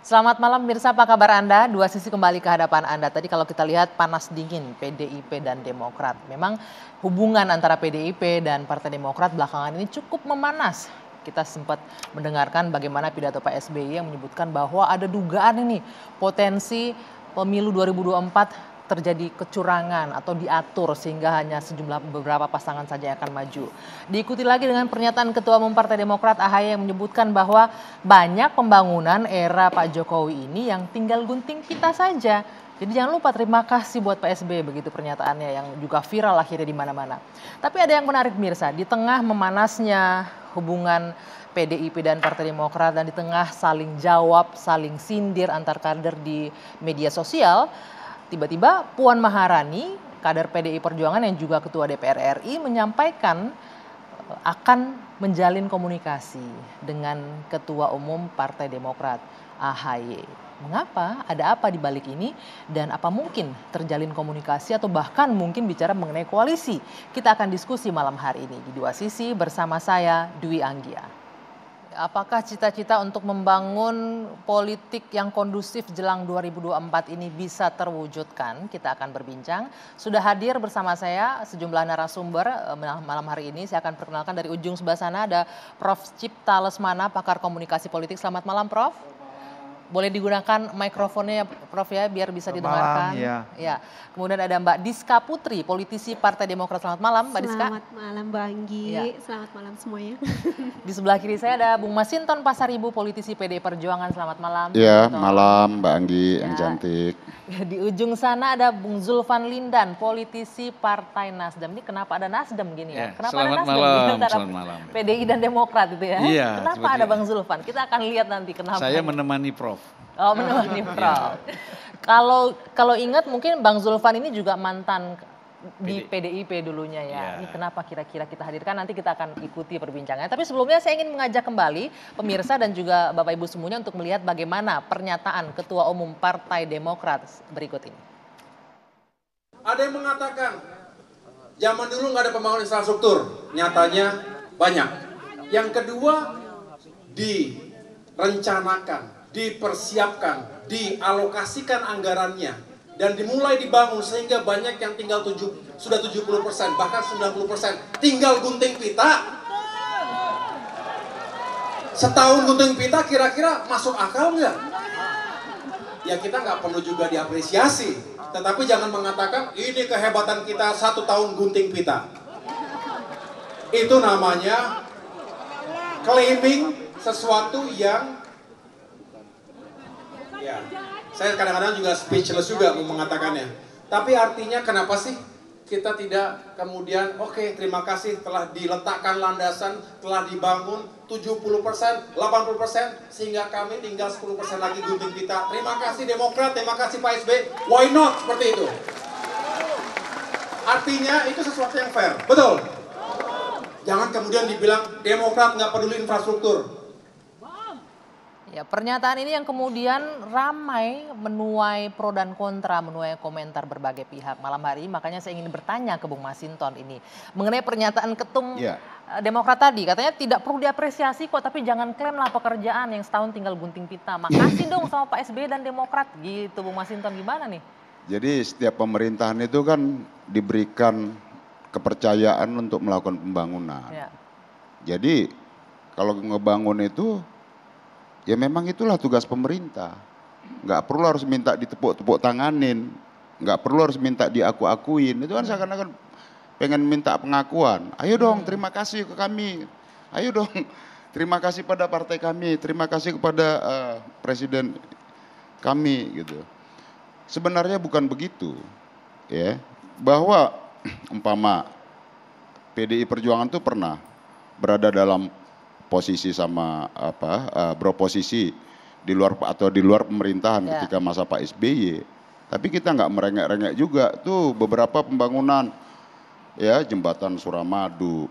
Selamat malam pemirsa, apa kabar Anda? Dua sisi kembali ke hadapan Anda. Tadi kalau kita lihat panas dingin PDIP dan Demokrat. Memang hubungan antara PDIP dan Partai Demokrat belakangan ini cukup memanas. Kita sempat mendengarkan bagaimana pidato Pak SBY yang menyebutkan bahwa ada dugaan ini potensi pemilu 2024 terjadi kecurangan atau diatur sehingga hanya sejumlah beberapa pasangan saja yang akan maju. Diikuti lagi dengan pernyataan Ketua Umum Partai Demokrat AHY yang menyebutkan bahwa banyak pembangunan era Pak Jokowi ini yang tinggal gunting pita saja. Jadi jangan lupa terima kasih buat Pak SBY, begitu pernyataannya yang juga viral akhirnya di mana-mana. Tapi ada yang menarik pemirsa, di tengah memanasnya hubungan PDIP dan Partai Demokrat dan di tengah saling jawab, saling sindir antar kader di media sosial, tiba-tiba Puan Maharani, kader PDI Perjuangan yang juga Ketua DPR RI menyampaikan akan menjalin komunikasi dengan Ketua Umum Partai Demokrat AHY. Mengapa? Ada apa di balik ini? Dan apa mungkin terjalin komunikasi atau bahkan mungkin bicara mengenai koalisi? Kita akan diskusi malam hari ini di Dua Sisi bersama saya Dwi Anggia. Apakah cita-cita untuk membangun politik yang kondusif jelang 2024 ini bisa terwujudkan? Kita akan berbincang. Sudah hadir bersama saya sejumlah narasumber malam hari ini. Saya akan perkenalkan dari ujung sebelah sana ada Prof. Cipta Lesmana, pakar komunikasi politik. Selamat malam, Prof. Boleh digunakan mikrofonnya ya, Prof ya, biar bisa didengarkan. Ya. Kemudian ada Mbak Diska Putri, politisi Partai Demokrat. Selamat malam, Mbak Diska. Selamat malam, Mbak Anggi. Ya. Selamat malam semuanya. Di sebelah kiri saya ada Bung Masinton Pasaribu, politisi PDI Perjuangan. Selamat malam. Ya, malam Mbak Anggi yang cantik. Di ujung sana ada Bung Zulfan Lindan, politisi Partai Nasdem. Ini kenapa ada Nasdem gini ya? Kenapa ada Nasdem antara PDI dan Demokrat itu ya? Iya, kenapa ada Bang Zulfan? Kita akan lihat nanti kenapa. Saya menemani Prof. Oh, menemani Prof. Kalau ingat mungkin Bang Zulfan ini juga mantan di PDIP dulunya ya. Ini kenapa kira-kira kita hadirkan, nanti kita akan ikuti perbincangannya. Tapi sebelumnya saya ingin mengajak kembali pemirsa dan juga Bapak Ibu semuanya untuk melihat bagaimana pernyataan Ketua Umum Partai Demokrat berikut ini. Ada yang mengatakan zaman dulu nggak ada pembangunan infrastruktur, nyatanya banyak. Yang kedua, direncanakan, dipersiapkan, dialokasikan anggarannya dan dimulai dibangun sehingga banyak yang tinggal sudah 70%, bahkan 90%, tinggal gunting pita. Setahun gunting pita kira-kira masuk akal nggak? Ya kita nggak perlu juga diapresiasi, tetapi jangan mengatakan ini kehebatan kita 1 tahun gunting pita. Itu namanya claiming sesuatu yang ya, saya kadang-kadang juga speechless juga mengatakannya. Tapi artinya kenapa sih kita tidak kemudian oke, terima kasih telah diletakkan landasan, telah dibangun 70%, 80% sehingga kami tinggal 10% lagi gunting pita. Terima kasih Demokrat, terima kasih Pak SBY. Why not seperti itu? Artinya itu sesuatu yang fair, betul? Jangan kemudian dibilang Demokrat nggak peduli infrastruktur. Ya, pernyataan ini yang kemudian ramai menuai pro dan kontra, menuai komentar berbagai pihak malam hari ini. Makanya saya ingin bertanya ke Bung Masinton ini mengenai pernyataan ketum Demokrat tadi. Katanya tidak perlu diapresiasi kok, tapi jangan klaim lah pekerjaan yang setahun tinggal gunting pita. Makasih dong sama Pak SBY dan Demokrat gitu. Bung Masinton gimana nih? Jadi setiap pemerintahan itu kan diberikan kepercayaan untuk melakukan pembangunan. Ya. Jadi kalau ngebangun itu ya memang itulah tugas pemerintah. Nggak perlu harus minta ditepuk-tepuk tanganin. Nggak perlu harus minta diaku-akuin. Itu kan seakan-akan pengen minta pengakuan. Ayo dong terima kasih ke kami. Ayo dong terima kasih pada partai kami. Terima kasih kepada presiden kami gitu. Sebenarnya bukan begitu. Ya, bahwa umpama PDI Perjuangan itu pernah berada dalam posisi sama beroposisi di luar pemerintahan ketika masa Pak SBY. Tapi kita nggak merengek-rengek juga tuh beberapa pembangunan ya, jembatan Suramadu,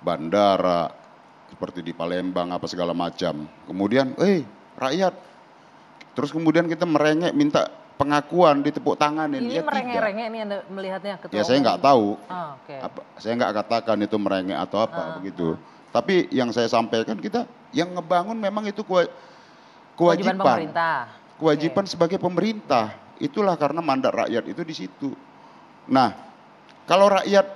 bandara seperti di Palembang apa segala macam. Kemudian rakyat terus kemudian kita merengek minta pengakuan ditepuk tanganin. Ini merengek-rengek ini Anda melihatnya Ketua Ya saya nggak tahu. Okay. Saya nggak katakan itu merengek atau apa begitu. Tapi yang saya sampaikan kita yang ngebangun memang itu Kewajiban pemerintah. Kewajiban sebagai pemerintah. Itulah karena mandat rakyat itu di situ. Nah, kalau rakyat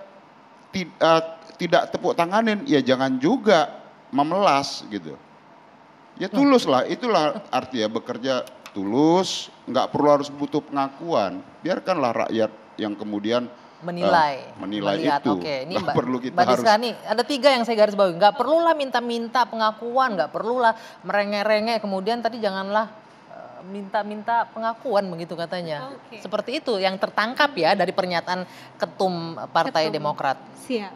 tidak tepuk tanganin, ya jangan juga memelas gitu. Ya tulus lah, itulah artinya bekerja tulus, nggak perlu harus butuh pengakuan. Biarkanlah rakyat yang kemudian menilai melihat. itu. Oke, ini Nggak perlu kita Mbak harus. Diska nih, ada 3 yang saya garis bawahi. Nggak perlulah minta-minta pengakuan, nggak perlulah merengek-rengek. Kemudian tadi janganlah minta-minta pengakuan begitu katanya. Oke. Seperti itu yang tertangkap ya dari pernyataan Ketum Partai Demokrat. Siap.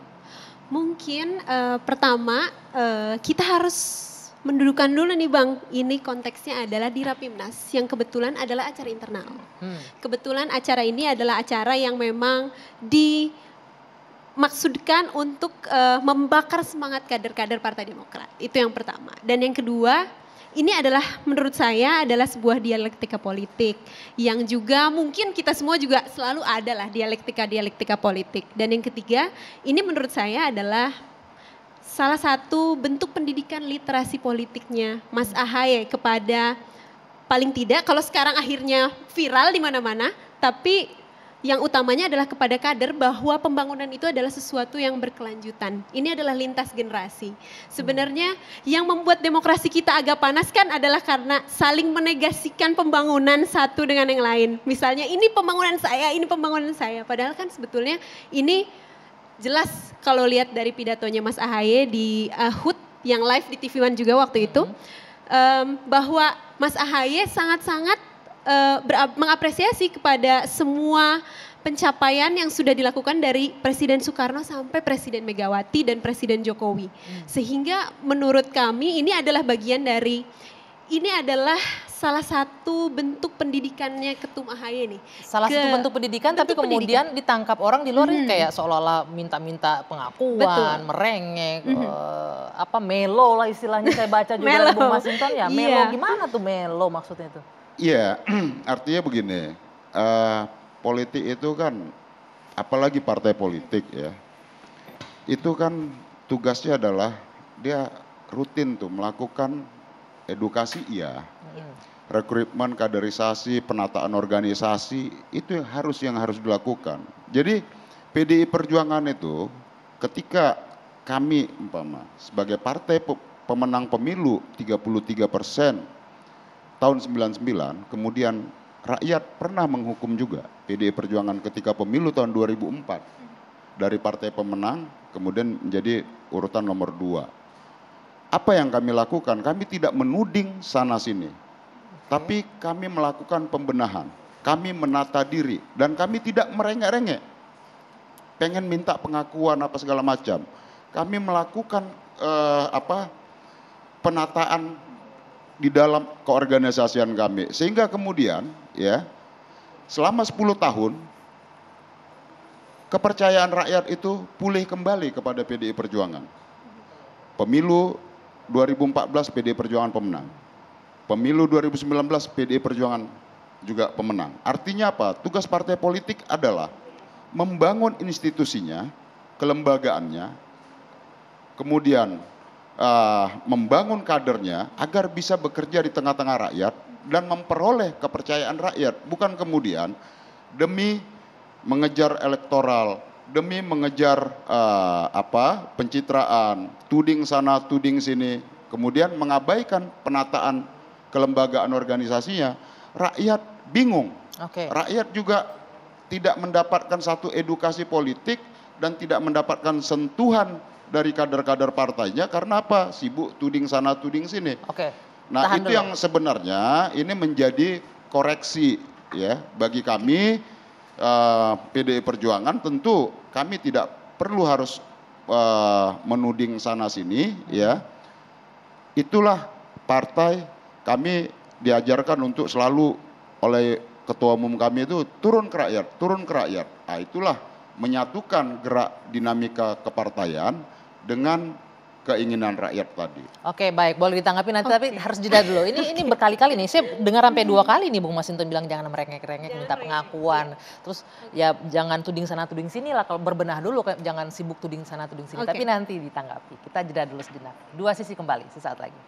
Mungkin pertama kita harus mendudukan dulu nih Bang, ini konteksnya adalah di Rapimnas yang kebetulan adalah acara internal. Kebetulan acara ini adalah acara yang memang dimaksudkan untuk membakar semangat kader-kader Partai Demokrat. Itu yang pertama. Dan yang kedua, ini adalah menurut saya adalah sebuah dialektika politik yang juga mungkin kita semua juga selalu ada lah dialektika politik. Dan yang ketiga, ini menurut saya adalah salah satu bentuk pendidikan literasi politiknya Mas Ahaye kepada paling tidak kalau sekarang akhirnya viral di mana-mana, tapi yang utamanya adalah kepada kader bahwa pembangunan itu adalah sesuatu yang berkelanjutan. Ini adalah lintas generasi. Sebenarnya yang membuat demokrasi kita agak panas kan adalah karena saling menegasikan pembangunan satu dengan yang lain. Misalnya ini pembangunan saya. Padahal kan sebetulnya ini jelas kalau lihat dari pidatonya Mas Ahaye di HUT yang live di TV One juga waktu itu, bahwa Mas Ahaye sangat-sangat mengapresiasi kepada semua pencapaian yang sudah dilakukan dari Presiden Soekarno sampai Presiden Megawati dan Presiden Jokowi. Sehingga menurut kami ini adalah bagian dari, ini adalah salah satu bentuk pendidikannya Ketum Ahaye nih. Salah satu bentuk pendidikan tapi kemudian ditangkap orang di luar kayak seolah-olah minta-minta pengakuan, merengek, melo lah istilahnya saya baca juga dari Bung Masinton ya. Melo gimana tuh melo maksudnya itu? Iya, artinya begini, politik itu kan, apalagi partai politik ya, itu kan tugasnya adalah dia rutin tuh melakukan edukasi rekrutmen, kaderisasi, penataan organisasi, itu yang harus dilakukan. Jadi PDI Perjuangan itu ketika kami sebagai partai pemenang pemilu 33% tahun 99, kemudian rakyat pernah menghukum juga PDI Perjuangan ketika pemilu tahun 2004 dari partai pemenang kemudian menjadi urutan nomor 2. Apa yang kami lakukan? Kami tidak menuding sana sini, tapi kami melakukan pembenahan. Kami menata diri dan kami tidak merengek-rengek. Pengen minta pengakuan apa segala macam. Kami melakukan penataan di dalam keorganisasian kami. Sehingga kemudian ya selama 10 tahun kepercayaan rakyat itu pulih kembali kepada PDI Perjuangan. Pemilu 2014 PDI Perjuangan pemenang. Pemilu 2019 PDI Perjuangan juga pemenang. Artinya apa? Tugas partai politik adalah membangun institusinya, kelembagaannya, kemudian membangun kadernya agar bisa bekerja di tengah-tengah rakyat dan memperoleh kepercayaan rakyat. Bukan kemudian demi mengejar elektoral, demi mengejar pencitraan, tuding sana, tuding sini, kemudian mengabaikan penataan kelembagaan organisasinya, rakyat bingung. Rakyat juga tidak mendapatkan satu edukasi politik dan tidak mendapatkan sentuhan dari kader-kader partainya karena apa? Sibuk tuding sana, tuding sini. Nah, itu yang sebenarnya ini menjadi koreksi ya bagi kami PDI Perjuangan. Tentu kami tidak perlu harus menuding sana sini ya. Itulah partai, kami diajarkan untuk selalu oleh ketua umum kami itu turun ke rakyat. Nah, itulah menyatukan gerak dinamika kepartaian dengan keinginan rakyat tadi. Oke, baik, boleh ditanggapi nanti tapi harus jeda dulu. Ini berkali-kali nih, saya dengar sampai 2 kali nih Bung Masinton bilang jangan merengek-rengek, minta pengakuan. Terus ya jangan tuding sana tuding sini lah, kalau berbenah dulu jangan sibuk tuding sana tuding sini. Tapi nanti ditanggapi. Kita jeda dulu sejenak. 2 sisi kembali sesaat lagi.